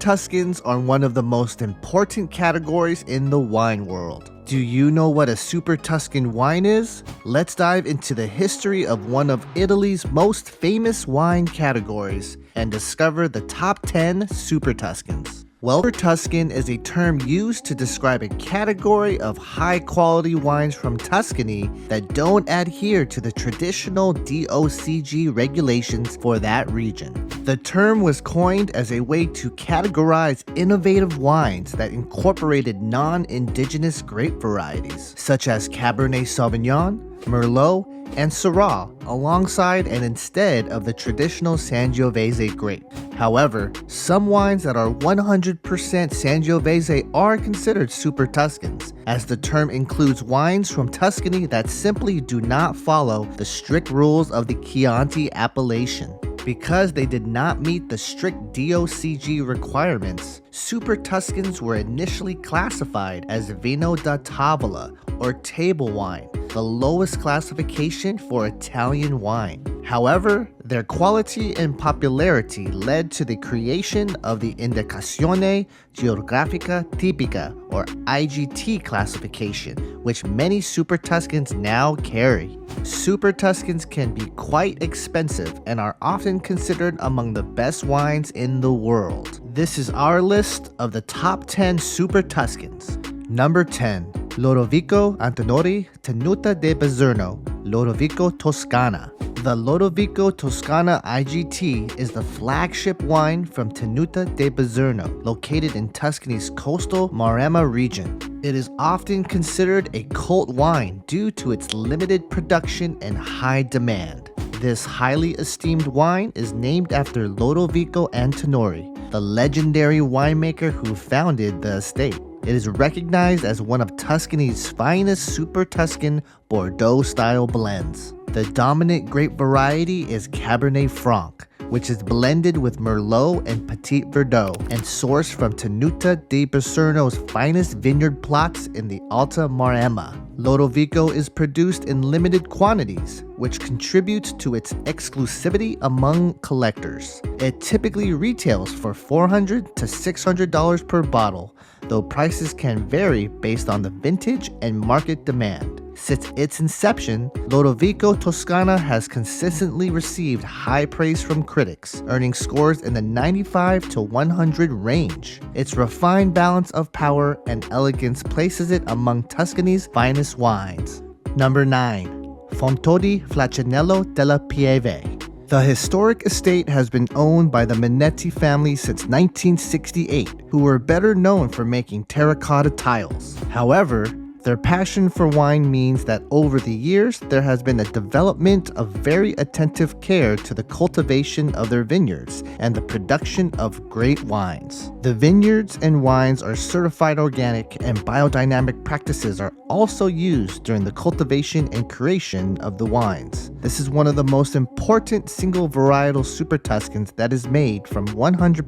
Tuscans are one of the most important categories in the wine world. Do you know what a Super Tuscan wine is? Let's dive into the history of one of Italy's most famous wine categories and discover the top 10 Super Tuscans. Well, Super Tuscan is a term used to describe a category of high-quality wines from Tuscany that don't adhere to the traditional DOCG regulations for that region. The term was coined as a way to categorize innovative wines that incorporated non-indigenous grape varieties, such as Cabernet Sauvignon, Merlot, and Syrah, alongside and instead of the traditional Sangiovese grape. However, some wines that are 100% Sangiovese are considered Super Tuscans, as the term includes wines from Tuscany that simply do not follow the strict rules of the Chianti appellation. Because they did not meet the strict DOCG requirements, Super Tuscans were initially classified as Vino da Tavola, or table wine, the lowest classification for Italian wine. However, their quality and popularity led to the creation of the Indicazione Geografica Tipica, or IGT classification, which many Super Tuscans now carry. Super Tuscans can be quite expensive and are often considered among the best wines in the world. This is our list of the top 10 Super Tuscans. Number 10. Lodovico Antinori Tenuta di Bizerno, Lodovico Toscana. The Lodovico Toscana IGT is the flagship wine from Tenuta di Bizerno, located in Tuscany's coastal Maremma region. It is often considered a cult wine due to its limited production and high demand. This highly esteemed wine is named after Lodovico Antinori, the legendary winemaker who founded the estate. It is recognized as one of Tuscany's finest Super Tuscan Bordeaux-style blends. The dominant grape variety is Cabernet Franc, which is blended with Merlot and Petit Verdot and sourced from Tenuta di Bizerno's finest vineyard plots in the Alta Maremma. Lodovico is produced in limited quantities, which contributes to its exclusivity among collectors. It typically retails for $400 to $600 per bottle, though prices can vary based on the vintage and market demand. Since its inception, Lodovico Toscana has consistently received high praise from critics, earning scores in the 95 to 100 range. Its refined balance of power and elegance places it among Tuscany's finest wines. Number 9. Fontodi Flaccinello della Pieve. The historic estate has been owned by the Minetti family since 1968, who were better known for making terracotta tiles. However, their passion for wine means that over the years, there has been a development of very attentive care to the cultivation of their vineyards and the production of great wines. The vineyards and wines are certified organic, and biodynamic practices are also used during the cultivation and creation of the wines. This is one of the most important single varietal Super Tuscans that is made from 100%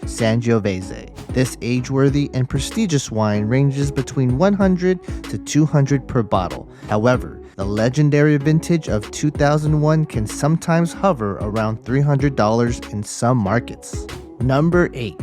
Sangiovese. This age-worthy and prestigious wine ranges between 100 to 200 per bottle. However, the legendary vintage of 2001 can sometimes hover around $300 in some markets. Number 8.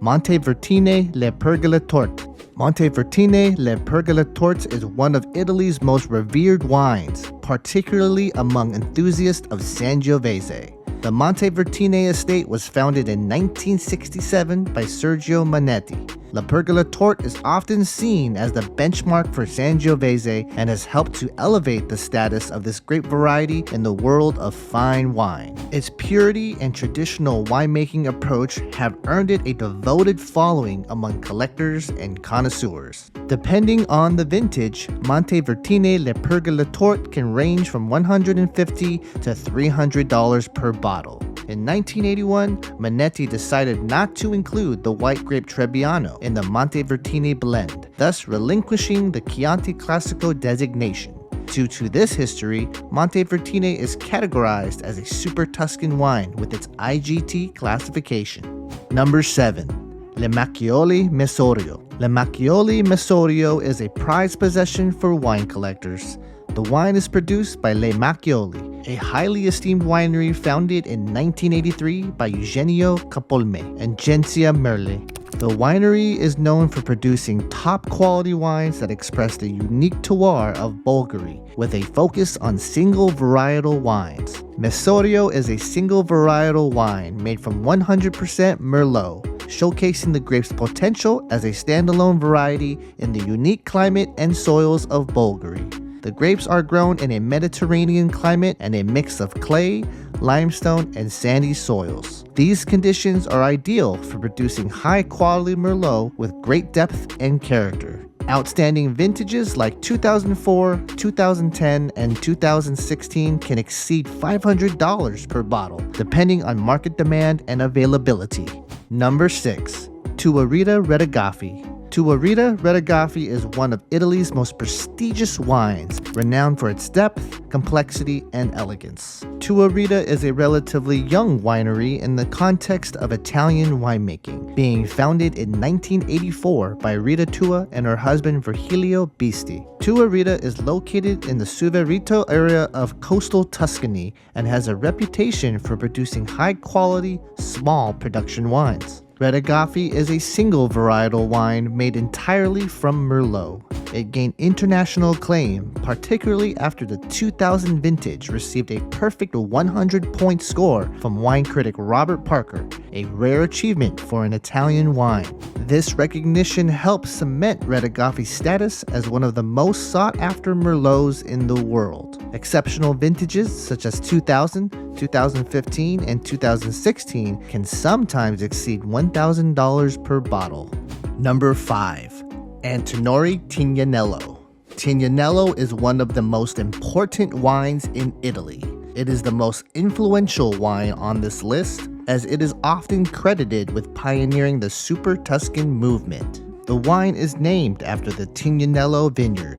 Montevertine Le Pergola Torte. Montevertine Le Pergola Torte is one of Italy's most revered wines, particularly among enthusiasts of Sangiovese. The Montevertine estate was founded in 1967 by Sergio Manetti. La Pergola Torte is often seen as the benchmark for Sangiovese and has helped to elevate the status of this grape variety in the world of fine wine. Its purity and traditional winemaking approach have earned it a devoted following among collectors and connoisseurs. Depending on the vintage, Montevertine Le Pergola Torte can range from $150 to $300 per bottle. In 1981, Manetti decided not to include the white grape Trebbiano in the Montevertine blend, thus relinquishing the Chianti Classico designation. Due to this history, Montevertine is categorized as a Super Tuscan wine with its IGT classification. Number 7. Le Macchioli Mesorio. Le Macchioli Mesorio is a prized possession for wine collectors. The wine is produced by Le Macchioli, a highly esteemed winery founded in 1983 by Eugenio Capolme and Gencia Merle. The winery is known for producing top-quality wines that express the unique terroir of Bulgari, with a focus on single varietal wines. Mesorio is a single varietal wine made from 100% Merlot, showcasing the grape's potential as a standalone variety in the unique climate and soils of Bulgari. The grapes are grown in a Mediterranean climate and a mix of clay, limestone, and sandy soils. These conditions are ideal for producing high-quality Merlot with great depth and character. Outstanding vintages like 2004, 2010, and 2016 can exceed $500 per bottle, depending on market demand and availability. Number 6. Tuarita Redigaffi. Tuarita Redigaffi is one of Italy's most prestigious wines, renowned for its depth, complexity, and elegance. Tuarita is a relatively young winery in the context of Italian winemaking, being founded in 1984 by Rita Tua and her husband Virgilio Bisti. Tuarita is located in the Suverito area of coastal Tuscany and has a reputation for producing high-quality, small production wines. Redigaffi is a single varietal wine made entirely from Merlot. It gained international acclaim, particularly after the 2000 vintage received a perfect 100-point score from wine critic Robert Parker, a rare achievement for an Italian wine. This recognition helps cement Redigaffi's status as one of the most sought-after Merlots in the world. Exceptional vintages such as 2000, 2015, and 2016 can sometimes exceed $1,000 per bottle. Number 5. Antinori Tignanello. Tignanello is one of the most important wines in Italy. It is the most influential wine on this list, as it is often credited with pioneering the Super Tuscan movement. The wine is named after the Tignanello vineyard.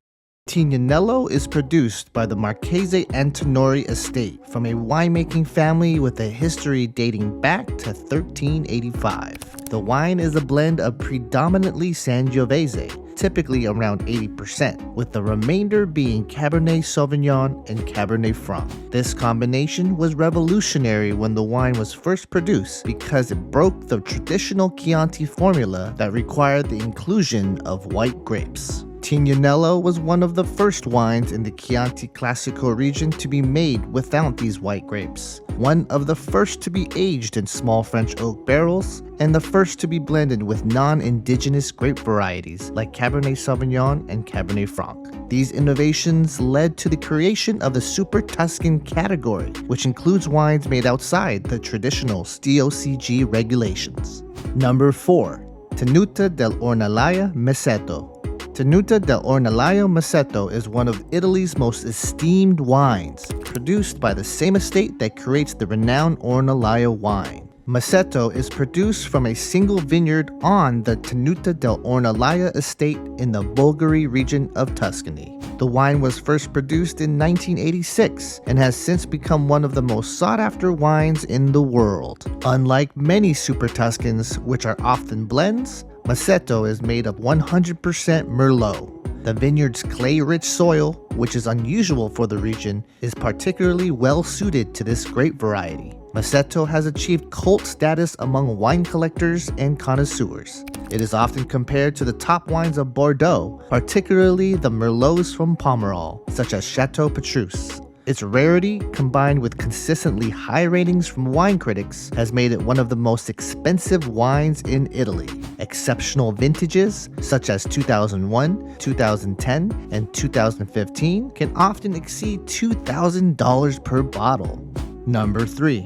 Tignanello is produced by the Marchese Antinori estate from a winemaking family with a history dating back to 1385. The wine is a blend of predominantly Sangiovese, typically around 80%, with the remainder being Cabernet Sauvignon and Cabernet Franc. This combination was revolutionary when the wine was first produced because it broke the traditional Chianti formula that required the inclusion of white grapes. Tignanello was one of the first wines in the Chianti Classico region to be made without these white grapes, one of the first to be aged in small French oak barrels, and the first to be blended with non-indigenous grape varieties like Cabernet Sauvignon and Cabernet Franc. These innovations led to the creation of the Super Tuscan category, which includes wines made outside the traditional STOCG regulations. Number 4. Tenuta dell'Ornellaia Messetto. Tenuta dell'Ornellaia Messetto is one of Italy's most esteemed wines, produced by the same estate that creates the renowned Ornellaia wine. Messetto is produced from a single vineyard on the Tenuta dell'Ornellaia estate in the Bulgari region of Tuscany. The wine was first produced in 1986 and has since become one of the most sought-after wines in the world. Unlike many Super Tuscans, which are often blends, Messetto is made of 100% Merlot. The vineyard's clay-rich soil, which is unusual for the region, is particularly well suited to this grape variety. Messetto has achieved cult status among wine collectors and connoisseurs. It is often compared to the top wines of Bordeaux, particularly the Merlots from Pomerol, such as Chateau Petrus. Its rarity, combined with consistently high ratings from wine critics, has made it one of the most expensive wines in Italy. Exceptional vintages, such as 2001, 2010, and 2015, can often exceed $2,000 per bottle. Number 3.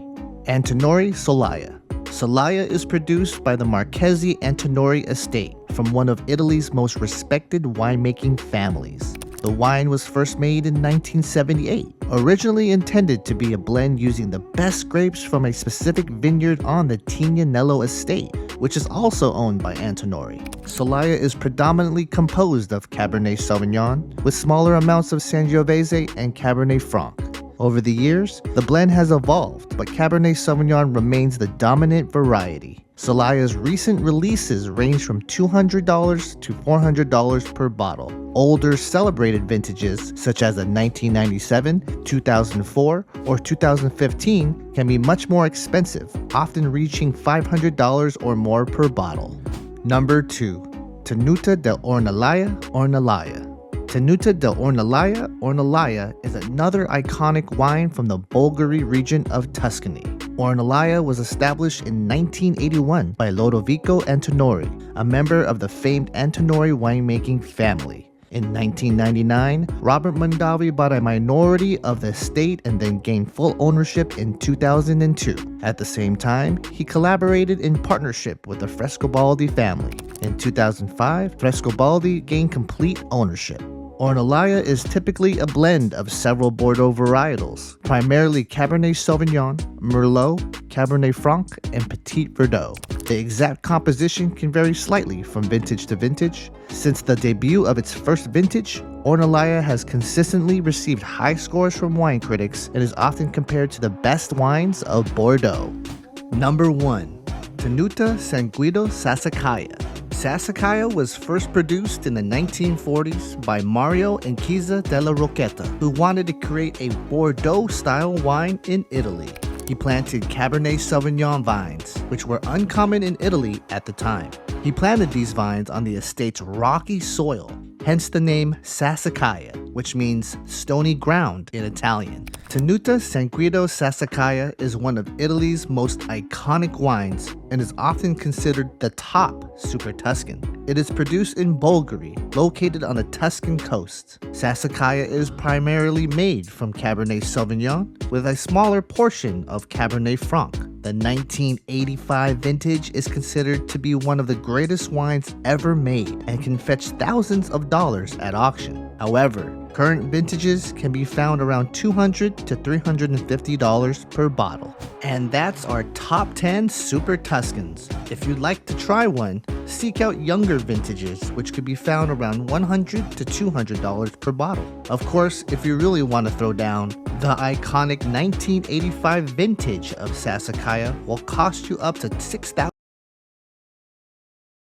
Antinori Solaia. Solaia is produced by the Marchese Antinori estate from one of Italy's most respected winemaking families. The wine was first made in 1978, originally intended to be a blend using the best grapes from a specific vineyard on the Tignanello estate, which is also owned by Antinori. Solaia is predominantly composed of Cabernet Sauvignon, with smaller amounts of Sangiovese and Cabernet Franc. Over the years, the blend has evolved, but Cabernet Sauvignon remains the dominant variety. Solaia's recent releases range from $200 to $400 per bottle. Older celebrated vintages, such as a 1997, 2004, or 2015, can be much more expensive, often reaching $500 or more per bottle. Number 2. Tenuta del Ornellaia Ornellaia. Tenuta del Ornellaia is another iconic wine from the Bulgari region of Tuscany. Ornellaia was established in 1981 by Lodovico Antinori, a member of the famed Antinori winemaking family. In 1999, Robert Mondavi bought a minority of the estate and then gained full ownership in 2002. At the same time, he collaborated in partnership with the Frescobaldi family. In 2005, Frescobaldi gained complete ownership. Ornellaia is typically a blend of several Bordeaux varietals, primarily Cabernet Sauvignon, Merlot, Cabernet Franc, and Petit Verdot. The exact composition can vary slightly from vintage to vintage. Since the debut of its first vintage, Ornellaia has consistently received high scores from wine critics and is often compared to the best wines of Bordeaux. Number 1. Tenuta San Guido Sassicaia. Sassicaia was first produced in the 1940s by Mario Anchiza della Rocchetta, who wanted to create a Bordeaux-style wine in Italy. He planted Cabernet Sauvignon vines, which were uncommon in Italy at the time. He planted these vines on the estate's rocky soil, hence the name Sassicaia, which means stony ground in Italian. Tenuta San Guido Sassicaia is one of Italy's most iconic wines and is often considered the top Super Tuscan. It is produced in Bulgari, located on the Tuscan coast. Sassicaia is primarily made from Cabernet Sauvignon, with a smaller portion of Cabernet Franc. The 1985 vintage is considered to be one of the greatest wines ever made and can fetch thousands of dollars at auction. However, current vintages can be found around $200 to $350 per bottle. And that's our top 10 Super Tuscans. If you'd like to try one, seek out younger vintages, which could be found around $100 to $200 per bottle. Of course, if you really want to throw down, the iconic 1985 vintage of Sassicaia will cost you up to $6,000.